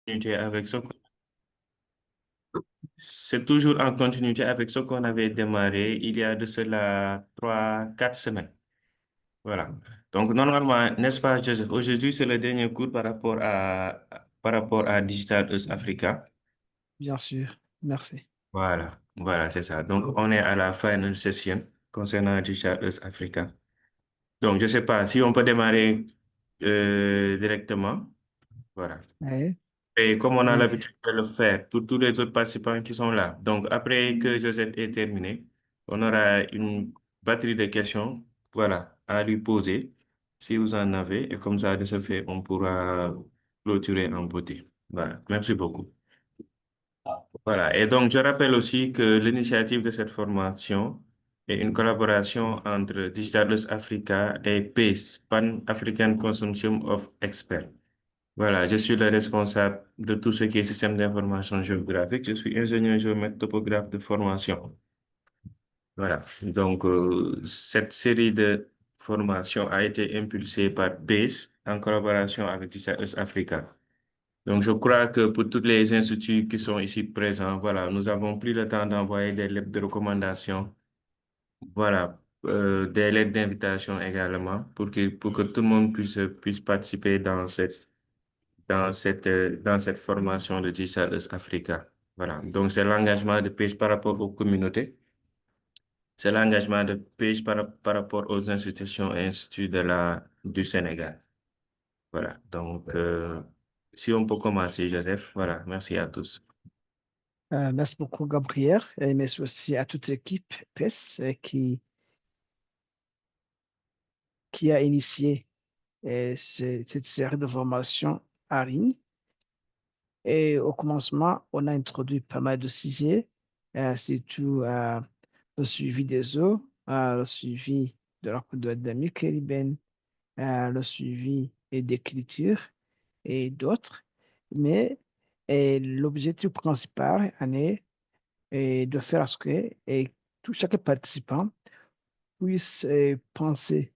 continuité avec ce qu'on- C'est toujours en continuité avec ce qu'on avait démarré il y a de cela 3, 4 semaines. Voilà. Donc, normalement, n'est-ce pas, Joseph? Aujourd'hui, c'est le dernier cours par rapport à Digital Earth Africa. Bien sûr, merci. Voilà, c'est ça. Donc, on est à la final session concernant Digital Earth Africa. Donc, je ne sais pas si on peut démarrer directement. Voilà. Ouais, Et comme on a et, l'habitude de le faire pour tous les autres participants qui sont là. Donc, après que Joseph ait terminé, on aura une batterie de questions, voilà, à lui poser, si vous en avez. Et comme ça, de ce fait, on pourra clôturer en beauté. Voilà. Merci beaucoup. Voilà. Et donc, je rappelle aussi que l'initiative de cette formation est une collaboration entre Digital Earth Africa et PACE, Pan-African Consortium of Experts. Voilà, je suis le responsable de tout ce qui est système d'information géographique. Je suis ingénieur géomètre topographe de formation. Voilà, donc cette série de formations a été impulsée par BASE en collaboration avec TISA Africa. Donc je crois que pour tous les instituts qui sont ici présents, voilà, nous avons pris le temps d'envoyer des lettres de recommandation, voilà, des lettres d'invitation également pour que tout le monde puisse participer dans cette formation de Digital Earth Africa. Voilà. Donc, c'est l'engagement de PAGE par rapport aux communautés. C'est l'engagement de PAGE par rapport aux institutions et instituts du Sénégal. Voilà. Donc, si on peut commencer, Joseph. Voilà. Merci à tous. merci beaucoup, Gabriel, et merci aussi à toute l'équipe PES qui a initié cette série de formations en ligne. Et au commencement, on a introduit pas mal de sujets, surtout le suivi des eaux, le suivi de la microribène, le suivi et d'écriture et d'autres. Mais l'objectif principal en est de faire à ce que chaque participant puisse penser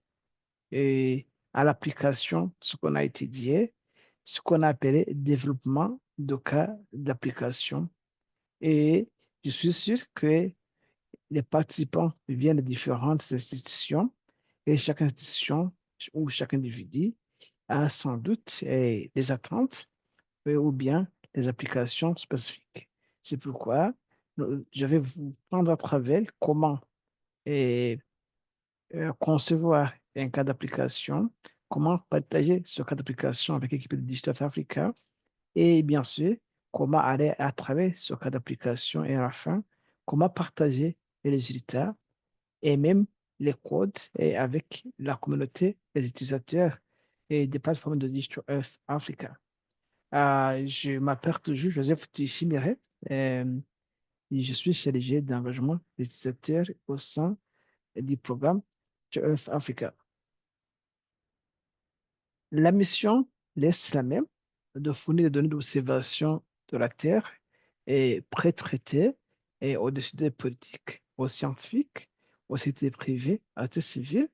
à l'application, ce qu'on a étudié, ce qu'on a appelé développement de cas d'application. Et je suis sûr que les participants viennent de différentes institutions et chaque institution ou chaque individu a sans doute des attentes ou bien des applications spécifiques. C'est pourquoi je vais vous prendre à travers comment et, concevoir un cas d'application, comment partager ce cas d'application avec l'équipe de Digital Africa et bien sûr, comment aller à travers ce cas d'application et enfin, comment partager les résultats et même les codes et avec la communauté des utilisateurs et des plateformes de Digital Earth Africa. Je m'appelle toujours Joseph Tishimire. Et je suis chargé d'engagement des utilisateurs au sein du programme Digital Earth Africa. La mission laisse la même de fournir des données d'observation de la Terre et pré-traitées et aux décideurs politiques, aux scientifiques, aux sociétés privées, à la société civile,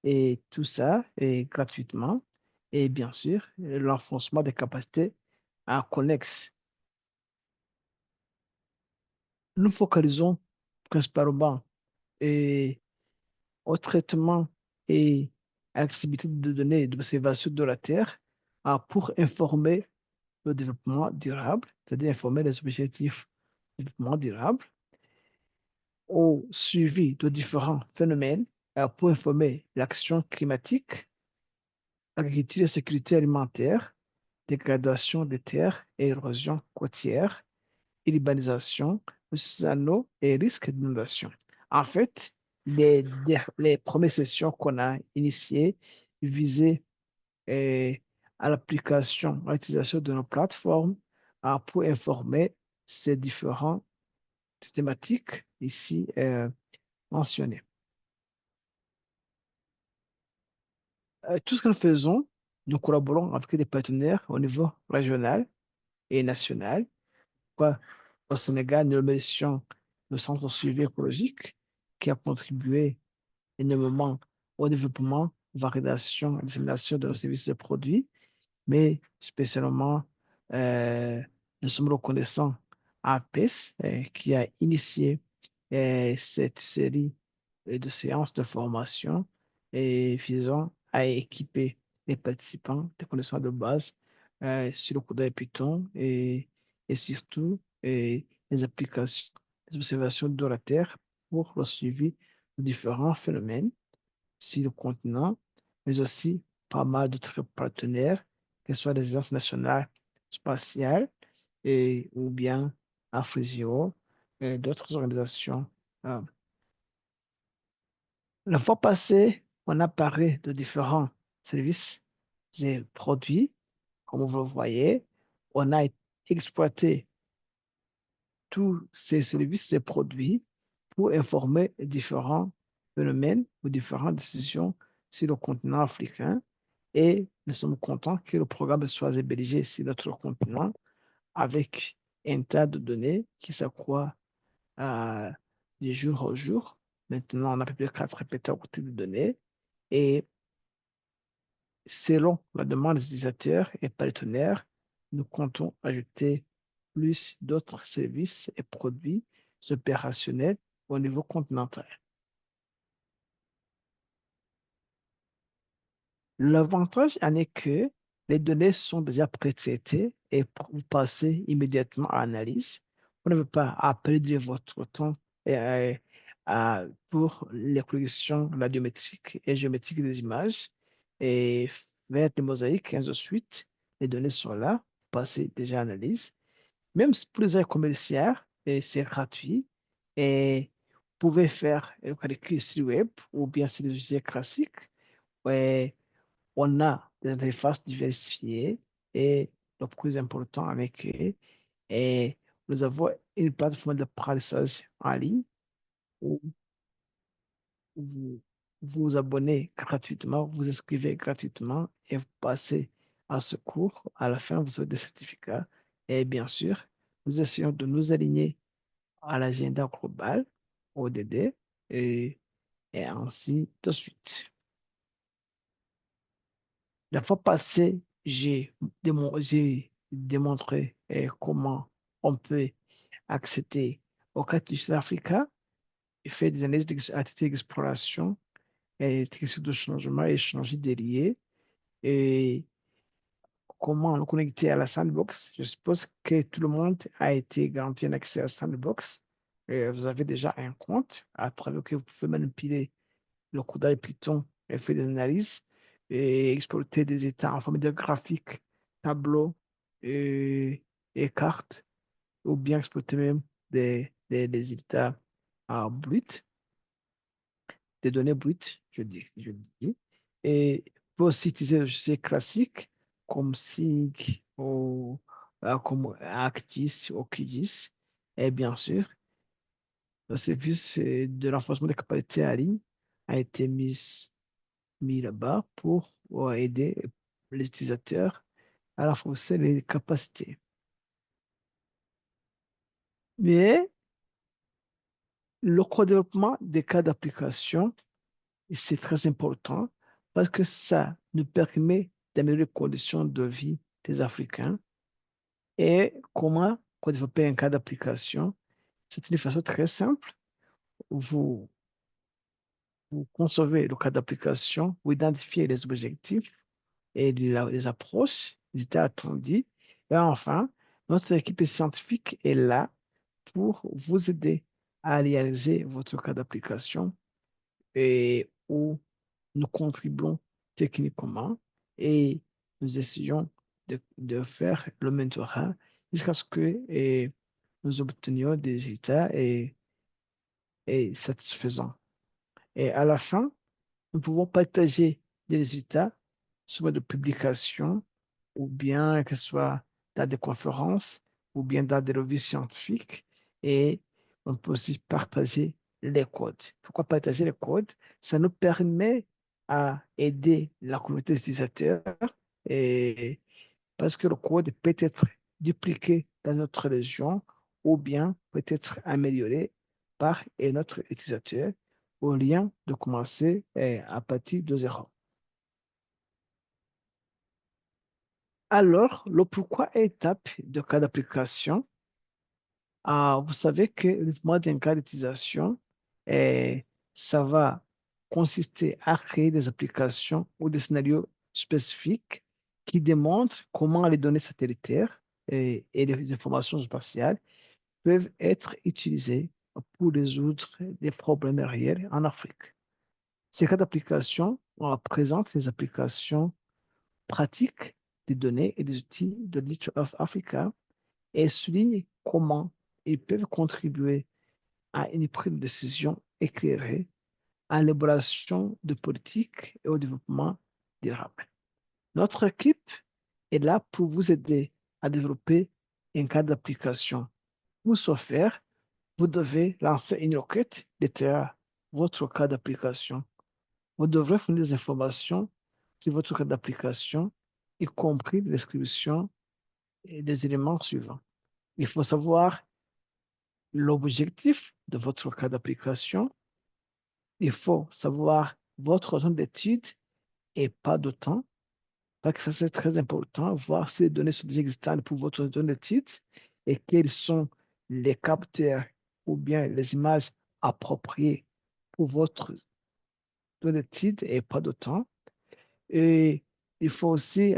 et tout ça est gratuitement. Et bien sûr, l'enfoncement des capacités connexes. Nous focalisons principalement et au traitement et à l'accessibilité de données d'observation de la Terre pour informer le développement durable, c'est-à-dire informer les objectifs de développement durable, au suivi de différents phénomènes pour informer l'action climatique, agriculture et sécurité alimentaire, dégradation des terres et érosion côtière, urbanisation, océano et risque d'inondation. En fait, les premières sessions qu'on a initiées visaient euh, à l'application, à l'utilisation de nos plateformes pour informer ces différentes thématiques ici mentionnées. Tout ce que nous faisons, nous collaborons avec des partenaires au niveau régional et national. Quoi, au Sénégal, nous remercions le Centre de suivi écologique qui a contribué énormément au développement, validation et dissémination de nos services et produits, mais spécialement euh, nous sommes reconnaissants à PES qui a initié cette série de séances de formation et visant à équiper les participants de connaissances de base sur le code Python et surtout les applications, les observations de la Terre pour le suivi de différents phénomènes sur le continent, mais aussi pas mal d'autres partenaires, que ce soit les agences nationales spatiales ou bien Afrisio et d'autres organisations. euh, la fois passée, on a parlé de différents services et produits. Comme vous le voyez, on a exploité tous ces services et produits pour informer différents phénomènes ou différentes décisions sur le continent africain. Et nous sommes contents que le programme soit hébergé sur notre continent avec un tas de données qui s'accroît de jour au jour. Maintenant, on a à peu près 4 pétaoctets de données. Et selon la demande des utilisateurs et partenaires, nous comptons ajouter plus d'autres services et produits opérationnels au niveau continental. L'avantage en est que les données sont déjà pré-traitées et vous passez immédiatement à l'analyse. Vous n'avez pas à perdre votre temps pour les corrections radiométriques et géométriques des images et faire des mosaïques et ainsi de suite. Les données sont là, vous passez déjà à l'analyse. Même pour les aides commerciales, c'est gratuit et vous pouvez faire le calcul sur le web ou bien sur les logiciels classiques. Ouais, on a des interfaces diversifiées et le plus important avec eux, et nous avons une plateforme de apprentissage en ligne où vous vous abonnez gratuitement, vous inscrivez gratuitement et vous passez à ce cours. À la fin, vous aurez des certificats. Et bien sûr, nous essayons de nous aligner à l'agenda global, ODD, et, et ainsi de suite. La fois passée, j'ai démontré comment on peut accéder au cas du Sud-Afrique et faire des analyses d'activité d'exploration et de changement et changer des liés et comment le connecter à la sandbox. Je suppose que tout le monde a été garanti un accès à la sandbox. Vous avez déjà un compte à travers lequel vous pouvez manipuler le code Python et faire des analyses et exploiter des états en forme de graphiques, tableaux et cartes, ou bien exploiter même des états bruts, des données brutes, je dis. Et pour aussi utiliser le logiciel classique comme SIG ou comme ArcGIS ou QGIS. Et bien sûr, le service de renforcement des capacités en ligne a été mis là-bas pour aider les utilisateurs à renforcer les capacités. Mais le co-développement des cas d'application, c'est très important parce que ça nous permet d'améliorer les conditions de vie des Africains. Et comment co-développer un cas d'application? C'est une façon très simple. Vous, vous concevez le cas d'application, vous identifiez les objectifs et les approches, les états attendus. Et enfin, notre équipe scientifique est là pour vous aider à réaliser votre cas d'application et où nous contribuons techniquement et nous essayons de faire le mentorat jusqu'à ce que nous obtenions des résultats satisfaisants. Et à la fin, nous pouvons partager les résultats, soit de publications, ou bien que ce soit dans des conférences, ou bien dans des revues scientifiques. Et on peut aussi partager les codes. Pourquoi partager les codes? Ça nous permet à aider la communauté utilisateur et parce que le code peut être dupliqué dans notre région ou bien peut être amélioré par un autre utilisateur au lieu de commencer à partir de zéro. Alors, le pourquoi étape de cas d'application, vous savez que le mode d'un cas d'utilisation, eh, ça va consister à créer des applications ou des scénarios spécifiques qui démontrent comment les données satellitaires et les informations spatiales peuvent être utilisées pour résoudre des problèmes réels en Afrique. Ces cas d'application présentent les applications pratiques des données et des outils de Digital of Africa et soulignent comment ils peuvent contribuer à une prise de décision éclairée, à l'élaboration de politiques et au développement durable. Notre équipe est là pour vous aider à développer un cas d'application. Pour ce faire, vous devez lancer une requête détaillant votre cas d'application. Vous devrez fournir des informations sur votre cas d'application, y compris la description et des éléments suivants. Il faut savoir l'objectif de votre cas d'application. Il faut savoir votre zone d'étude et pas de temps. Parce que ça, c'est très important, voir si les données sont déjà existantes pour votre zone d'étude et quels sont les capteurs ou bien les images appropriées pour votre zone d'étude et pas de temps. Et il faut aussi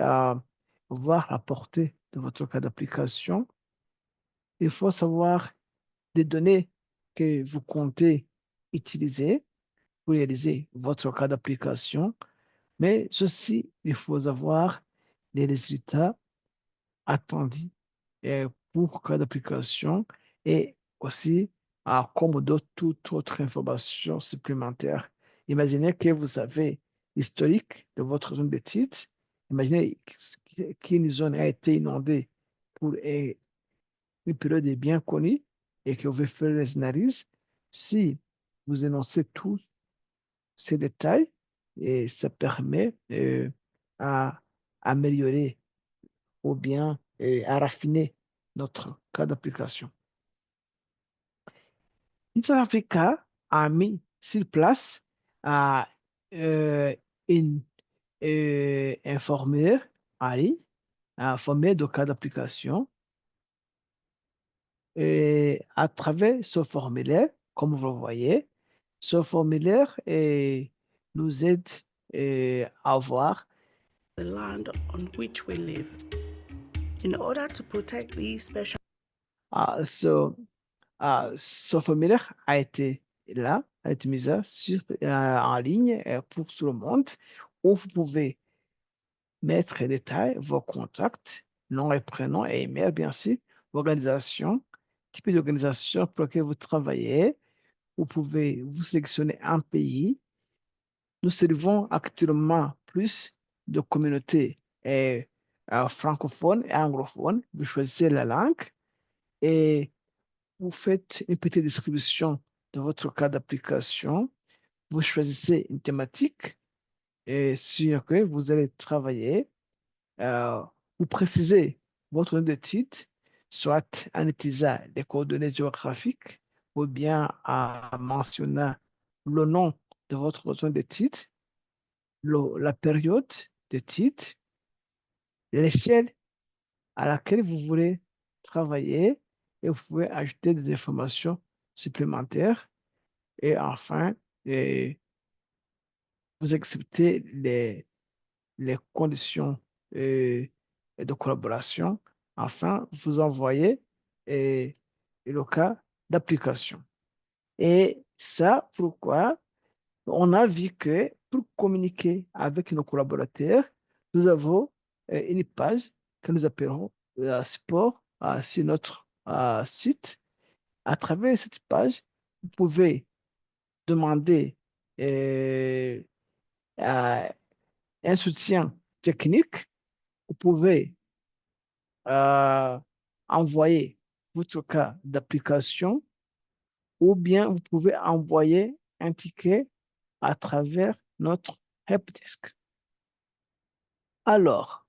voir la portée de votre cas d'application. Il faut savoir des données que vous comptez utiliser pour réaliser votre cas d'application, mais ceci, il faut avoir les résultats attendus pour cas d'application et aussi comme d'autres toute autre information supplémentaire. Imaginez que vous avez l'historique de votre zone d'étude. Imaginez qu'une zone a été inondée pour une période bien connue et que vous pouvez faire les analyses. Si vous énoncez tous ces détails, et ça permet à améliorer ou bien à raffiner notre cas d'application. Intel Africa a mis sur place à, euh, une, un formulaire en ligne, un formulaire de cas d'application. Et à travers ce formulaire, comme vous le voyez, ce formulaire nous aide à voir The land on which we live. In order to protect these special ce, ce formulaire a été mis en ligne pour tout le monde, où vous pouvez mettre en détail vos contacts, nom et prénom et email, bien sûr, organisation, type d'organisation pour laquelle vous travaillez. Vous pouvez vous sélectionner un pays. Nous servons actuellement plus de communautés francophones et anglophones. Vous choisissez la langue et vous faites une petite description de votre cas d'application. Vous choisissez une thématique sur laquelle vous allez travailler. Euh, vous précisez votre nom de titre, soit en utilisant les coordonnées géographiques ou bien en mentionnant le nom de votre zone de titre, la période de titre, l'échelle à laquelle vous voulez travailler et vous pouvez ajouter des informations supplémentaires. Et enfin, vous acceptez les conditions de collaboration. Enfin, vous envoyez euh, le cas d'application. Et ça, pourquoi? On a vu que pour communiquer avec nos collaborateurs, nous avons une page que nous appellerons support sur notre site. À travers cette page, vous pouvez demander euh, euh, un soutien technique. Vous pouvez euh, envoyer votre cas d'application ou bien vous pouvez envoyer un ticket à travers notre helpdesk. Alors,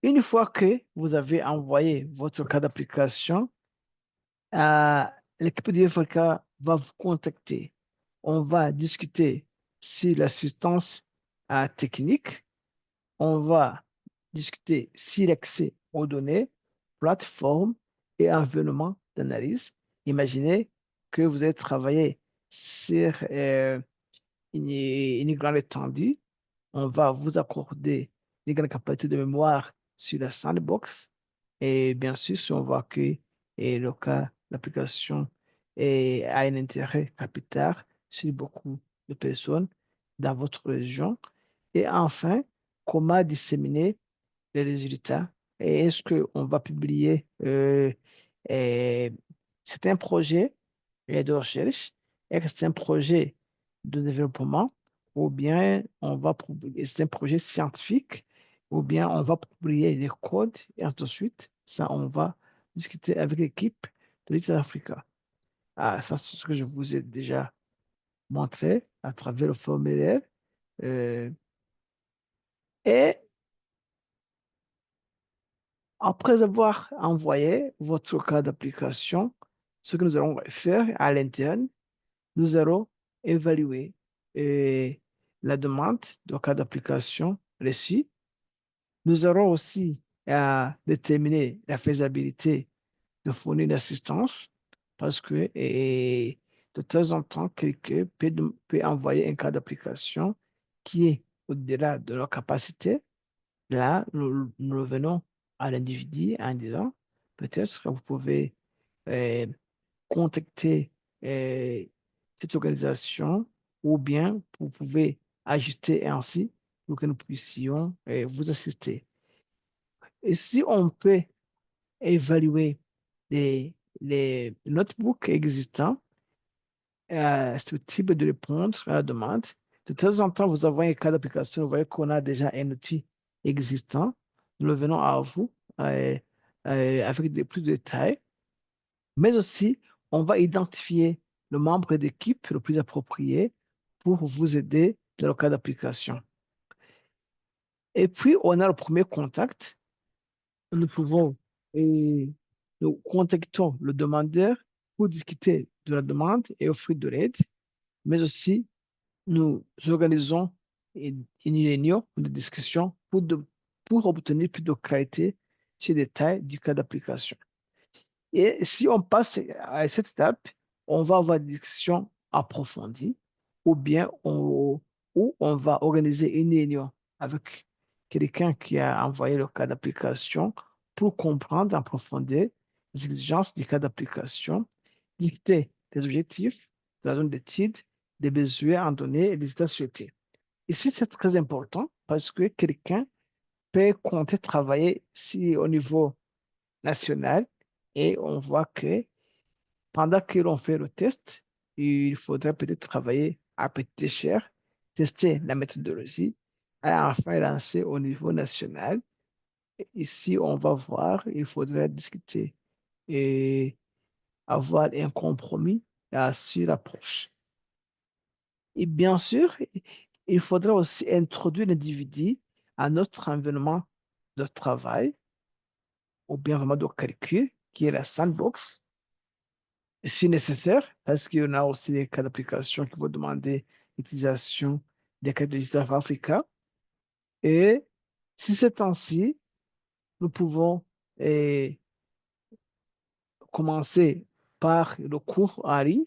une fois que vous avez envoyé votre cas d'application, euh, l'équipe de FK va vous contacter. On va discuter sur l'assistance technique. On va discuter si l'accès aux données, plateformes et environnement d'analyse. Imaginez que vous allez travailler sur une grande étendue. On va vous accorder une grande capacité de mémoire sur la sandbox. Et bien sûr, si on voit que le cas d'application a un intérêt capital sur beaucoup de personnes dans votre région. Et enfin, comment disséminer les résultats et est-ce qu'on va publier euh, c'est un projet de recherche, est-ce que c'est un projet de développement ou bien on va publier, c'est un projet scientifique ou bien on va publier les codes et ainsi de suite. Ça, on va discuter avec l'équipe de l'État Africa. Ah, ça, c'est ce que je vous ai déjà montré à travers le formulaire. Euh, et après avoir envoyé votre cas d'application, ce que nous allons faire à l'interne, nous allons évaluer euh, la demande de cas d'application reçue. Nous allons aussi déterminer la faisabilité de fournir une assistance parce que de temps en temps, quelqu'un peut envoyer un cas d'application qui est au-delà de leur capacité. Là, nous revenons à l'individu en disant, peut-être que vous pouvez euh, contacter euh, cette organisation ou bien vous pouvez ajuster ainsi pour que nous puissions vous assister. Et si on peut évaluer les notebooks existants, ce type de répondre à la demande. De temps en temps, vous avez un cas d'application, vous voyez qu'on a déjà un outil existant. Nous le venons à vous avec plus de détails, mais aussi, on va identifier le membre d'équipe le plus approprié pour vous aider dans le cas d'application. Et puis, on a le premier contact. Nous pouvons et nous contactons le demandeur pour discuter de la demande et offrir de l'aide, mais aussi nous organisons une réunion de discussion pour obtenir plus de clarté sur les détails du cas d'application. Et si on passe à cette étape, on va avoir une discussion approfondie ou bien ou on va organiser une réunion avec quelqu'un qui a envoyé le cas d'application pour comprendre en profondeur les exigences du cas d'application, discuter des objectifs de la zone d'étude, des besoins en données et des états souhaités. Ici, c'est très important parce que quelqu'un peut compter travailler au niveau national et on voit que pendant que l'on fait le test, il faudrait peut-être travailler à petite échelle, tester la méthodologie et enfin lancer au niveau national. Ici, on va voir, il faudrait discuter et avoir un compromis sur l'approche. Et bien sûr, il faudra aussi introduire l'individu à notre environnement de travail ou bien vraiment de calcul, qui est la sandbox, si nécessaire, parce qu'il y en a aussi des cas d'application qui vont demander l'utilisation des cas de digital Africa. Et si c'est ainsi, nous pouvons eh, commencer par le cours en ligne,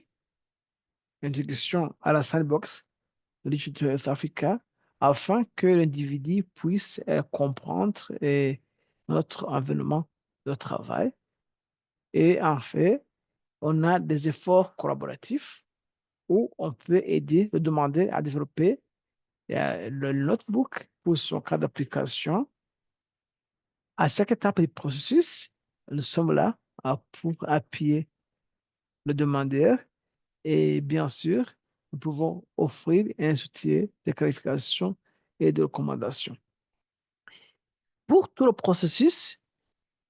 introduction à la sandbox de Digital Health Africa, afin que l'individu puisse comprendre notre environnement de travail. Et en fait, on a des efforts collaboratifs où on peut aider le demandeur à développer le notebook pour son cas d'application. À chaque étape du processus, nous sommes là pour appuyer le demandeur et bien sûr, nous pouvons offrir un soutien de qualification et de recommandation. Pour tout le processus,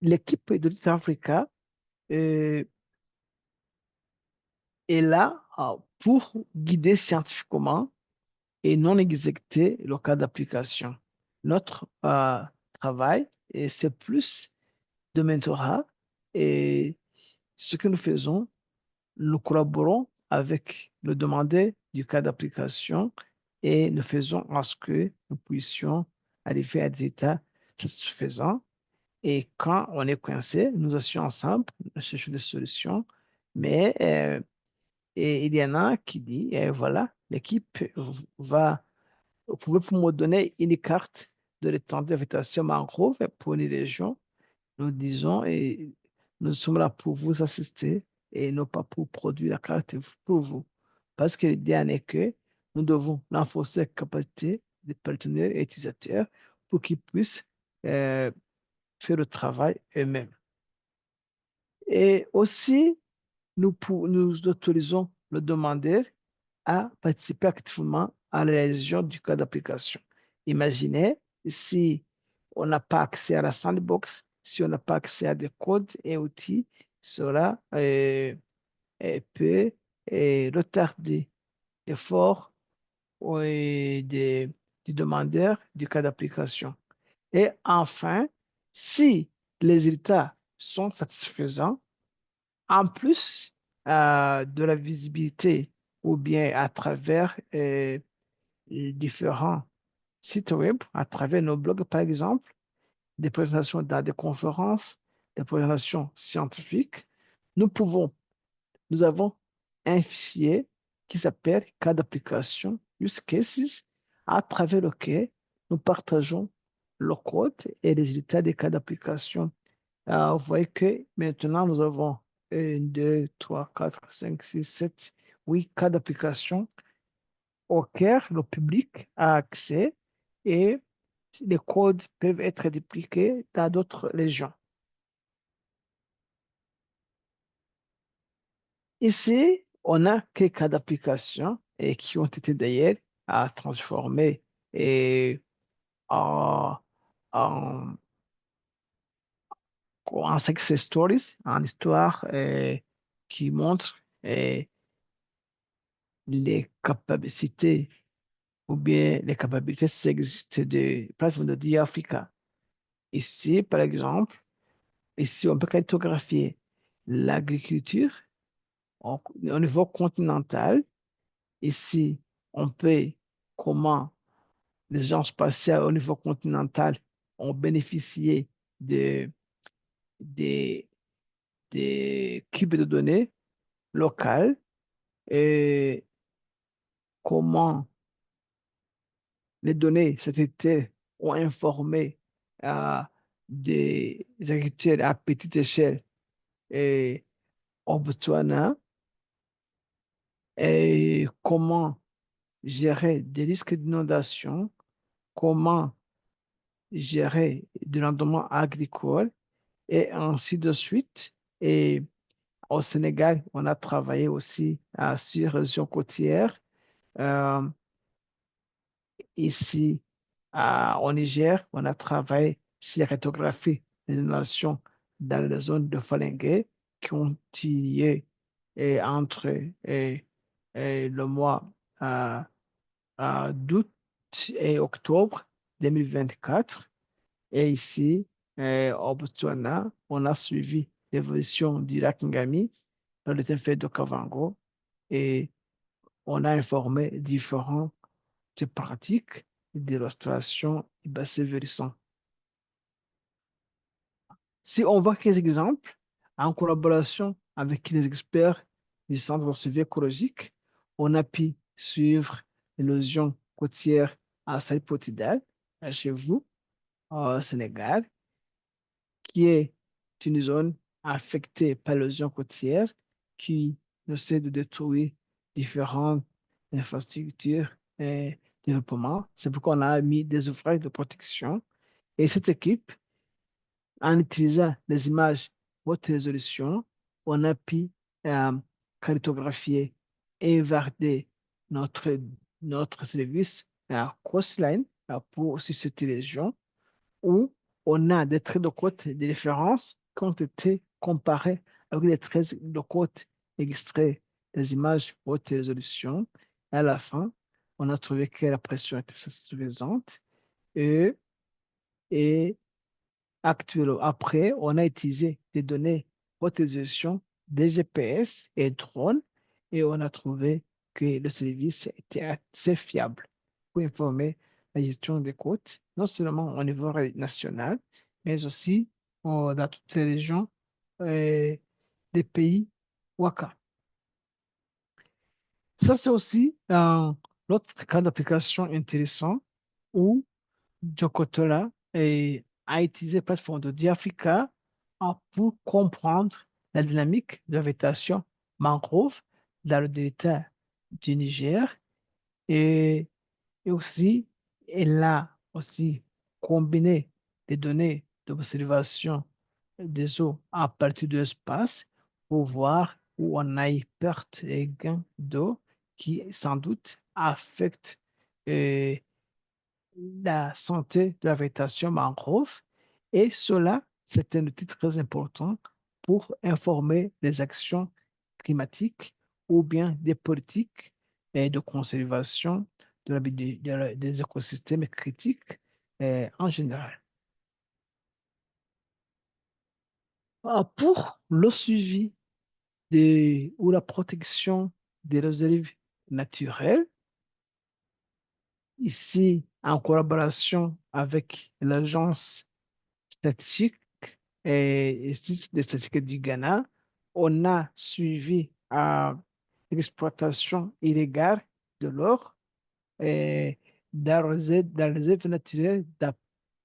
l'équipe de Digital Africa est là pour guider scientifiquement et non exécuter le cas d'application. Notre travail, c'est plus de mentorat et ce que nous faisons, nous collaborons avec le demandeur du cas d'application et nous faisons en ce que nous puissions arriver à des états satisfaisant. Et quand on est coincé, nous assurons ensemble, nous cherchons des solutions. Mais et il y en a qui dit, voilà, l'équipe va, vous pouvez me donner une carte de l'étendue de végétation mangrove pour une région. Nous disons, et nous sommes là pour vous assister et non pas pour produire la carte pour vous. Parce que l'idée en est que nous devons renforcer la capacité des partenaires et utilisateurs pour qu'ils puissent euh, faire le travail eux-mêmes. Et aussi, nous autorisons le demandeur à participer activement à la réalisation du cas d'application. Imaginez si on n'a pas accès à la sandbox, si on n'a pas accès à des codes et outils, cela peut retarder l'effort du demandeur du cas d'application. Et enfin, si les résultats sont satisfaisants, en plus de la visibilité ou bien à travers différents sites web, à travers nos blogs par exemple, des présentations dans des conférences, des présentations scientifiques, nous nous avons un fichier qui s'appelle cas d'application, use cases, à travers lequel nous partageons le code et les résultats des cas d'application. Vous voyez que maintenant, nous avons 1, 2, 3, 4, 5, 6, 7, 8 cas d'application auxquels le public a accès et les codes peuvent être dupliqués dans d'autres régions. Ici, on a quelques cas d'application et qui ont été d'ailleurs transformés et en, en, en success stories, en histoire qui montrent les capacités ou bien les capacités qui existent de plateformes de DIA Africa. Ici, par exemple, ici, on peut cartographier l'agriculture au niveau continental. Ici, on peut comment les gens spatiaux au niveau continental ont bénéficié de, des cubes de données locales et comment les données cet été ont informé des agriculteurs à petite échelle et au Botswana et comment gérer des risques d'inondation, comment gérer du rendement agricole et ainsi de suite. Et au Sénégal, on a travaillé aussi sur la région côtière. Euh, Ici, au Niger, on a travaillé sur la cartographie des inondations dans les zones de Falingué qui ont lieu entre le mois d'août et octobre 2024. Et ici, au Botswana, on a suivi l'évolution du lac Ngami dans le détroit de Kavango et on a informé différents pratiques d'illustration et bassin versant. Si on voit quelques exemples, en collaboration avec les experts du Centre de suivi écologique, on a pu suivre l'érosion côtière à Saïpotidal, chez vous, au Sénégal, qui est une zone affectée par l'érosion côtière qui essaie de détruire différentes infrastructures et développement. C'est pourquoi on a mis des ouvrages de protection. Et cette équipe, en utilisant les images haute résolution, on a pu euh, cartographier et varder notre service Coastline pour sur cette région où on a des traits de côte de référence qui ont été comparés avec des traits de côte extraits des images haute résolution. À la fin, on a trouvé que la pression était suffisante et, et actuellement, après, on a utilisé des données haute résolution des GPS et drones et on a trouvé que le service était assez fiable pour informer la gestion des côtes, non seulement au niveau national, mais aussi dans toutes les régions des pays WACA. Ça, c'est aussi l'autre cas d'application intéressant où Jokotola a utilisé la plateforme de Diafrica pour comprendre la dynamique de la végétation mangrove dans le delta du Niger et, et aussi, elle a aussi combiné des données d'observation des eaux à partir de l'espace pour voir où on a eu perte et gain d'eau qui sans doute affectent euh, la santé de la végétation mangrove. Et cela, c'est un outil très important pour informer les actions climatiques ou bien des politiques de conservation des écosystèmes critiques en général. Pour le suivi ou la protection des réserves naturelles, ici en collaboration avec l'Agence statistique et des statistiques du Ghana, on a suivi l'exploitation illégale de l'or dans les réserves naturelles de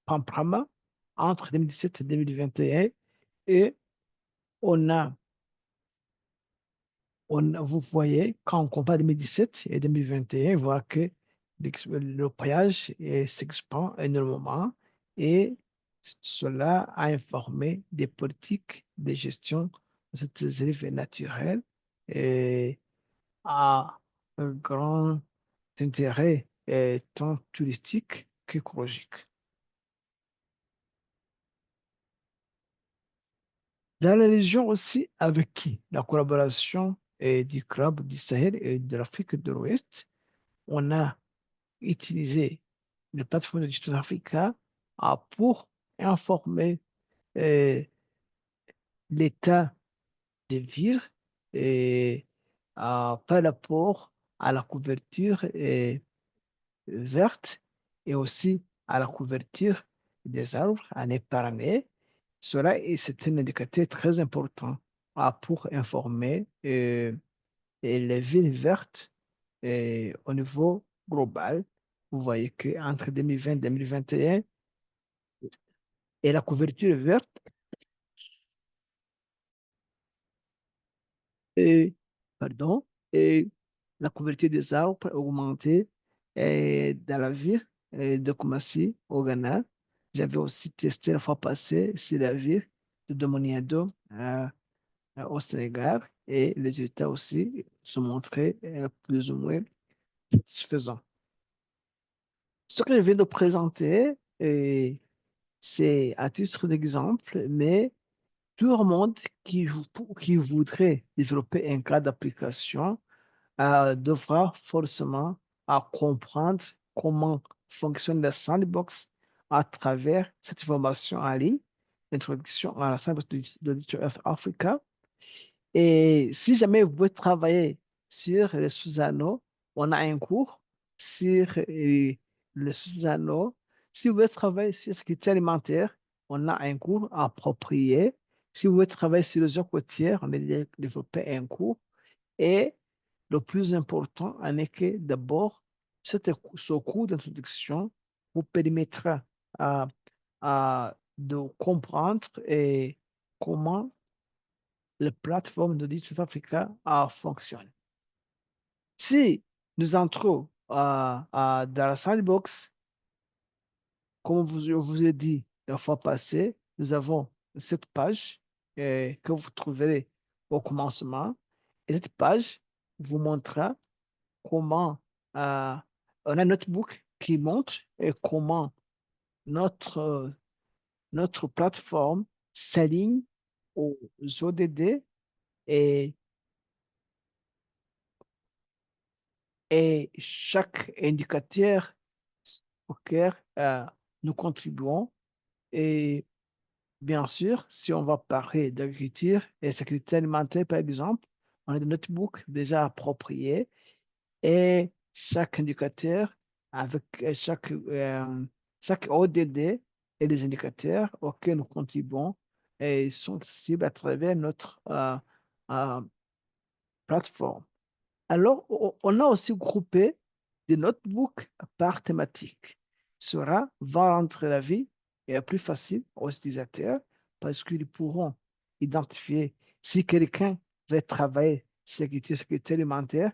Pamprama entre 2017 et 2021 et on a vous voyez, quand on compare 2017 et 2021, on voit que le paillage s'expand énormément et cela a informé des politiques de gestion de cette réserve naturelle et a un grand intérêt tant touristique qu'écologique. Dans la région aussi, avec qui la collaboration du club du Sahel et de l'Afrique de l'Ouest, on a utilisé les plateformes de Digital Africa pour informer euh, l'état des villes et, par rapport à la couverture verte et aussi à la couverture des arbres année par année. Cela c'est un indicateur très important pour informer les villes vertes au niveau global. Vous voyez qu'entre 2020 et 2021, et la couverture verte, et, pardon, et la couverture des arbres a augmenté dans la ville de Koumassi, au Ghana. J'avais aussi testé la fois passée sur la ville de Domoniado au Sénégal et les résultats aussi se montraient plus ou moins satisfaisants. Ce que je viens de présenter, c'est à titre d'exemple, mais tout le monde qui voudrait développer un cas d'application devra forcément comprendre comment fonctionne la sandbox à travers cette formation en ligne, l'introduction à la sandbox de Earth Africa. Et si jamais vous voulez travailler sur les sous-anneaux, on a un cours sur les sous-anneaux. Si vous voulez travailler sur la sécurité alimentaire, on a un cours approprié. Si vous voulez travailler sur les eaux côtières, on a développé un cours. Et le plus important en est que d'abord, ce cours d'introduction vous permettra de comprendre comment la plateforme de Digital Africa fonctionne. Si nous entrons dans la sandbox, comme je vous ai dit la fois passée, nous avons cette page que vous trouverez au commencement. Et cette page vous montrera comment on a un notebook qui montre comment notre, notre plateforme s'aligne aux ODD et, et chaque indicateur auquel nous contribuons. Et bien sûr, si on va parler d'agriculture et sécurité alimentaire, par exemple, on a des notebooks déjà appropriés et chaque indicateur avec chaque ODD et les indicateurs auxquels nous contribuons et sont accessibles à travers notre euh, plateforme. Alors, on a aussi groupé des notebooks par thématique. Cela va rendre la vie plus facile aux utilisateurs parce qu'ils pourront identifier si quelqu'un veut travailler sécurité alimentaire,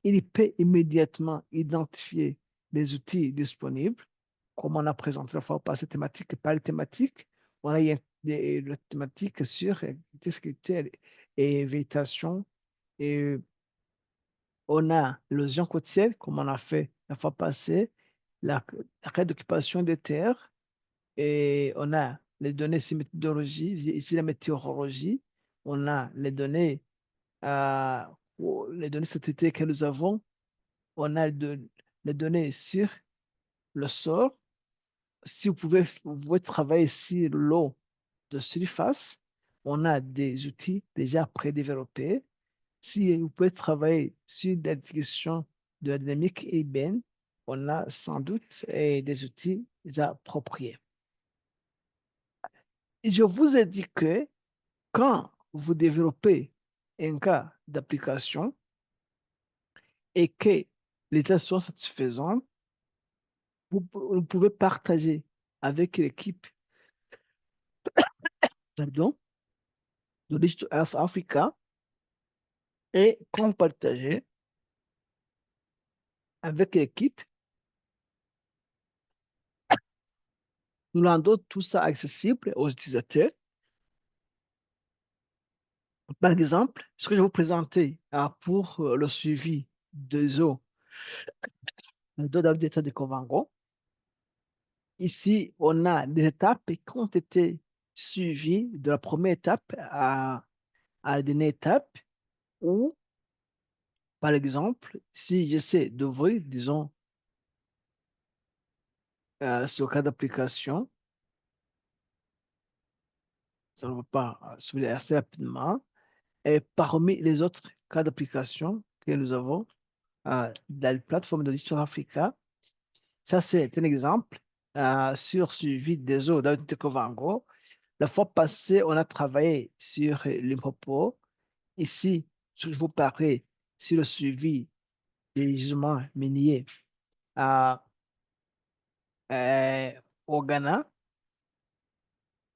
il peut immédiatement identifier les outils disponibles, comme on a présenté la fois passée thématique par thématique. On a des thématiques sur sécurité et végétation et on a l'érosion côtière, comme on a fait la fois passée, la réoccupation des terres, et on a les données sur méthodologie, ici la météorologie, on a euh, les données statistiques que nous avons, on a les données sur le sol. Si vous pouvez travailler sur l'eau de surface, on a des outils déjà prédéveloppés. Si vous pouvez travailler sur la question de la dynamique urbaine, on a sans doute des outils appropriés. Et je vous ai dit que quand vous développez un cas d'application et que les tests sont satisfaisants, vous pouvez partager avec l'équipe pardon, de Digital Health Africa et quand vous partagez avec l'équipe, nous rendons tout ça accessible aux utilisateurs. Par exemple, ce que je vais vous présenter pour le suivi des eaux dans l'État de Congo. Ici, on a des étapes qui ont été suivies de la première étape à la dernière étape où, par exemple, si j'essaie d'ouvrir, disons, ce cas d'application, ça ne va pas s'ouvrir assez rapidement. Et parmi les autres cas d'application que nous avons dans la plateforme de Digital Africa, ça c'est un exemple sur suivi des eaux dans le Congo. La fois passée, on a travaillé sur Limpopo. Ici, ce que je vous parlais, sur le suivi des gisements miniers à, au Ghana.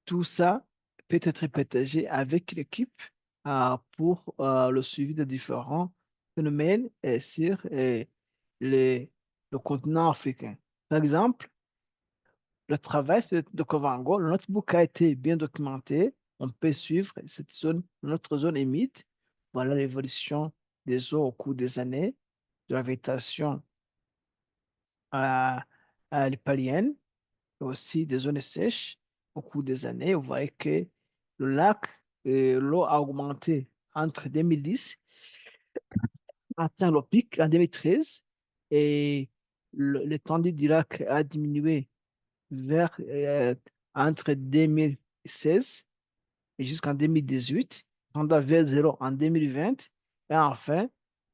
Tout ça peut être partagé avec l'équipe pour le suivi de différents phénomènes sur le continent africain. Par exemple, le travail de Kovango, le notebook a été bien documenté. On peut suivre cette zone, notre zone humide. Voilà l'évolution des eaux au cours des années, de la végétation lipalienne, et aussi des zones sèches au cours des années. Vous voyez que le lac, l'eau a augmenté entre 2010, atteint le pic en 2013, et l'étendue du lac a diminué vers entre 2016 et jusqu'en 2018, tendant vers zéro en 2020, et enfin,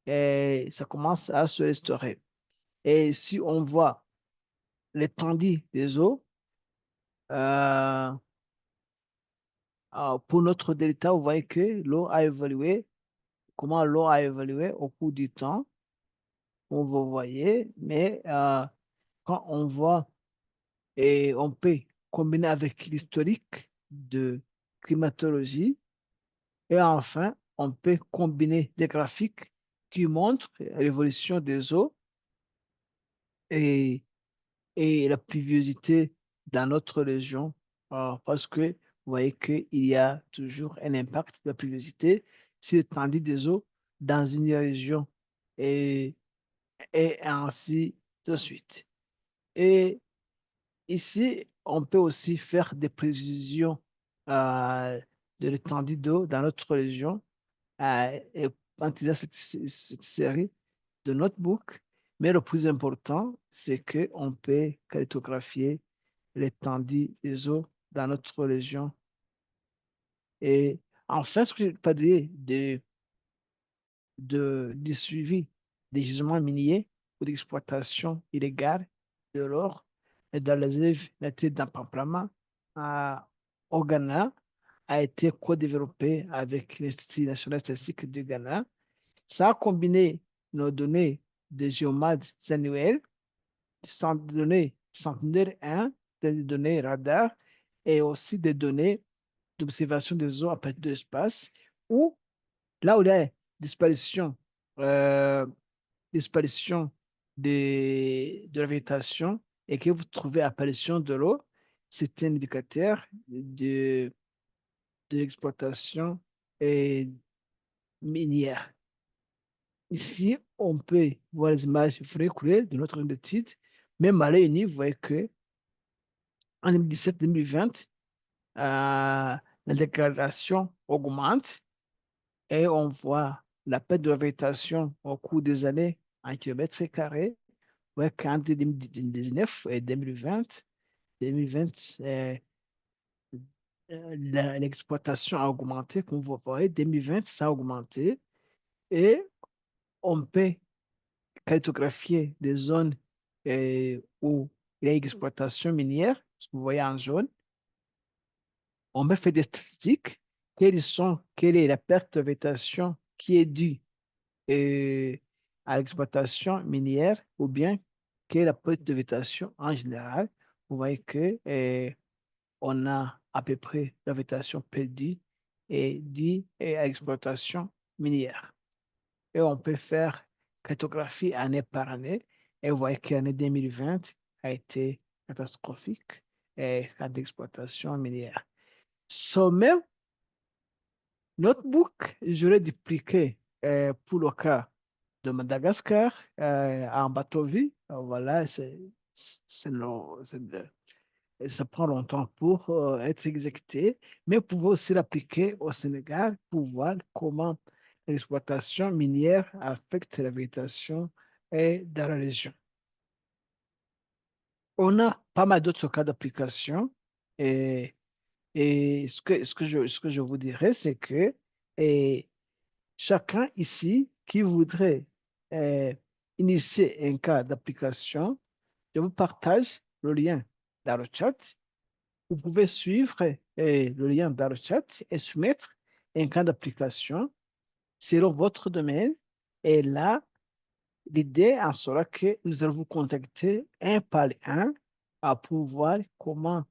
ça commence à se restaurer. Et si on voit l'étendue des eaux, euh, pour notre delta, vous voyez que l'eau a évolué, comment l'eau a évolué au cours du temps, vous voyez, mais quand on voit et on peut combiner avec l'historique de climatologie, et enfin, on peut combiner des graphiques qui montrent l'évolution des eaux et, et la pluviosité dans notre région, parce que vous voyez qu'il y a toujours un impact de la pluviosité sur l'étendue des eaux dans une région et, et ainsi de suite. Et ici, on peut aussi faire des prévisions euh, de l'étendue d'eau dans notre région et utiliser cette série de notebooks. Mais le plus important, c'est qu'on peut cartographier l'étendue des eaux dans notre région. Et enfin, ce que je parlais du suivi des gisements miniers, ou d'exploitation illégale de l'or dans les îles natives d'Ampampalama au Ghana a été co-développé avec l'Institut national statistique du Ghana. Ça a combiné nos données de géomades annuelles, données Sentinel 1, des données radar et aussi des données d'observation des eaux à partir de l'espace, où là où il y a disparition, euh, disparition de la végétation et que vous trouvez apparition de l'eau, c'est un indicateur de l'exploitation minière. Ici, on peut voir les images fréquentes de notre étude. Même à l'œil nu, vous voyez que en 2017-2020, la dégradation augmente et on voit la perte de la végétation au cours des années en kilomètres carrés. Ouais, qu'entre 2019 et 2020, l'exploitation a augmenté, comme vous voyez, 2020, ça a augmenté et on peut cartographier des zones où il y a une exploitation minière, ce que vous voyez en jaune. On peut faire des statistiques, quelle est la perte de végétation qui est due à l'exploitation minière ou bien quelle est la perte de végétation en général. Vous voyez que on a à peu près la végétation perdue et due à l'exploitation minière. Et on peut faire cartographie année par année et vous voyez que l'année 2020 a été catastrophique en exploitation minière. Ce même notebook, je l'ai dupliqué pour le cas de Madagascar en Batovie. Voilà, ça prend longtemps pour être exécuté, mais vous pouvez aussi l'appliquer au Sénégal pour voir comment l'exploitation minière affecte la végétation dans la région. On a pas mal d'autres cas d'application et, ce que je vous dirais, c'est que chacun ici qui voudrait euh, initier un cas d'application, je vous partage le lien dans le chat. Vous pouvez suivre le lien dans le chat et soumettre un cas d'application selon votre domaine. Et là, l'idée en sera que nous allons vous contacter un par un pour voir comment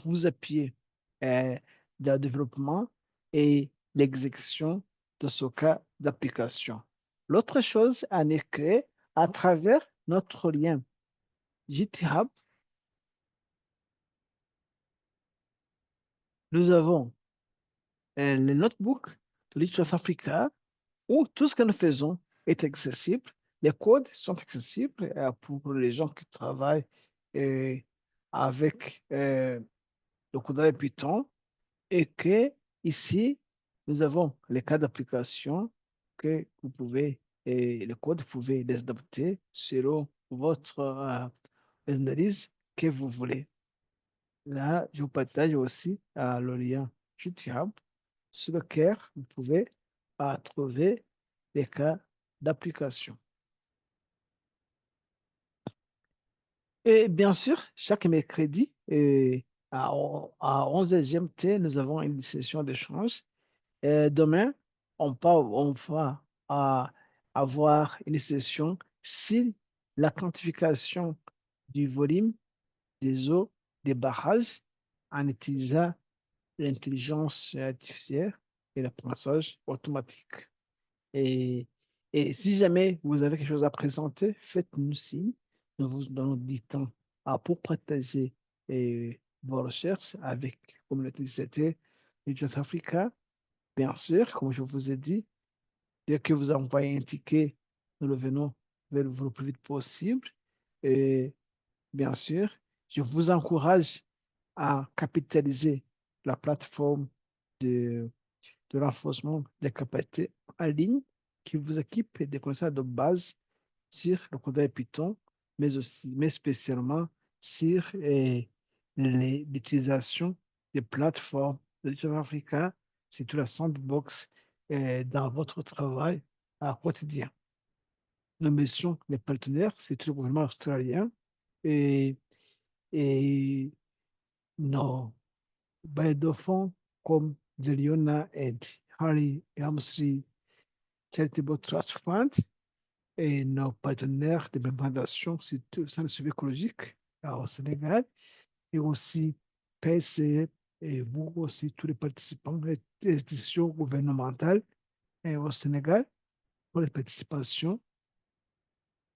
vous appuyer dans le développement et l'exécution de ce cas d'application. L'autre chose en est que à travers notre lien GitHub, nous avons le notebook de l'East Africa où tout ce que nous faisons est accessible. Les codes sont accessibles pour les gens qui travaillent euh, avec le code Python et que ici, nous avons les cas d'application que vous pouvez, et les codes, vous pouvez les adapter selon votre analyse que vous voulez. Là, je vous partage aussi le lien GitHub sur lequel vous pouvez trouver les cas d'application. Et bien sûr, chaque mercredi, à 11h GMT, nous avons une session d'échange. Demain, on va avoir une session sur la quantification du volume des eaux des barrages en utilisant l'intelligence artificielle et l'apprentissage automatique. Et, et si jamais vous avez quelque chose à présenter, faites-nous signe. Nous vous donnons du temps pour partager vos recherches avec la communauté du Just Africa. Bien sûr, comme je vous ai dit, dès que vous envoyez un ticket, nous le venons vers vous le plus vite possible. Et bien sûr, je vous encourage à capitaliser la plateforme de renforcement des capacités en ligne qui vous équipe des connaissances de base sur le code Python, mais spécialement sur l'utilisation des plateformes de South Africa, c'est tout la sandbox dans votre travail quotidien. nous remercions les partenaires, c'est le gouvernement australien et, et nos bailleurs de fonds comme The Leona and Harry Helmsley Charitable Trust Fund et nos partenaires de implantation sur le centre de suivi écologique au Sénégal et aussi PSC et vous aussi, tous les participants des institutions gouvernementales au Sénégal pour les participations.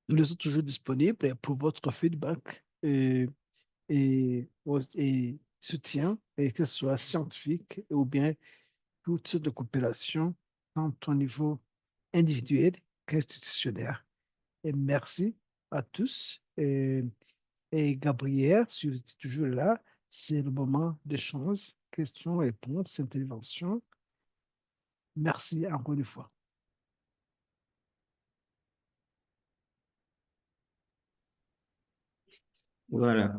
Nous sommes toujours disponibles pour votre feedback et soutien, et que ce soit scientifique ou bien toute sorte de coopération, tant au niveau individuel qu'institutionnel. Et merci à tous. Et Gabriel, si vous êtes toujours là, c'est le moment d'échange, questions, réponses, interventions. Merci encore une fois. Voilà.